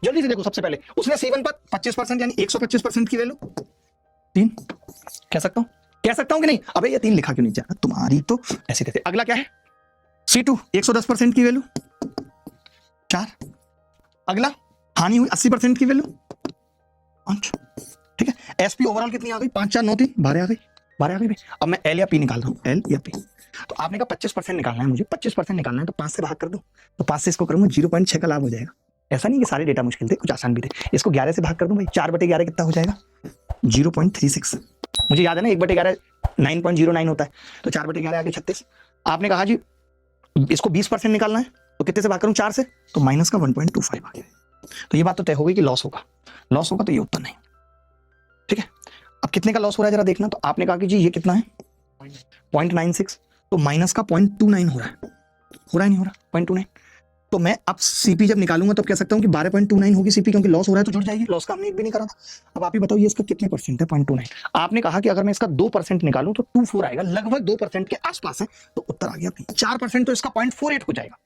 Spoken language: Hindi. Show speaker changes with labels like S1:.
S1: जल्दी से देखो, सबसे पहले उसने C1 पर 25% यानी 125% की वैल्यू 3 कह सकता हूं कि नहीं? अबे ये 3 लिखा क्यों नहीं जा रहा तुम्हारी? तो ऐसे कहते। अगला क्या है? C2 110% की वैल्यू 4। अगला हानि हुई 80% की वैल्यू 5। ठीक है, SP ओवरऑल कितनी आ गई? 5 4 9 3 12 आ गई भाई। अब मैं L या P निकाल रहा हूं, L या P। तो आपने कहा 25% निकालना है, मुझे 25% निकालना है, तो 5 से भाग कर दो। तो 5 से इसको करूंगा 0.6 का लाभ हो जाएगा। ऐसा नहीं कि सारे डेटा मुश्किल थे, कुछ आसान भी थे। इसको 11 से भाग कर दूं भाई, 4/11 कितना हो जाएगा? 0.36। मुझे याद है ना 1/11 9.09 होता है, तो 4/11 आगे 36। आपने कहा जी इसको 20% निकालना है, तो कितने से भाग करूं? 4 से, तो माइनस का 1.25 आ गया। तो ये बात तो तय हो गई कि लॉस होगा, तो ये उत्तर नहीं। ठीक है, अब कितने का लॉस हो रहा है जरा देखना। तो आपने कहा कि जी ये कितना है? 0.96, तो माइनस का 0.29 हो रहा है नहीं हो रहा 0.29। तो मैं अब सीपी जब निकालूंगा तो कह सकता हूं कि 12.29 होगी सीपी, क्योंकि लॉस हो रहा है तो जुड़ जाएगी। लॉस का हमने एक भी नहीं करा था। अब आप ही बताओ ये इसका कितने परसेंट है? 0.29। आपने कहा कि अगर मैं इसका 2% निकालूं तो 24 आएगा, लगभग 2% के आसपास है, तो उत्तर आ गया 4%, तो इसका 0.48 हो जाएगा।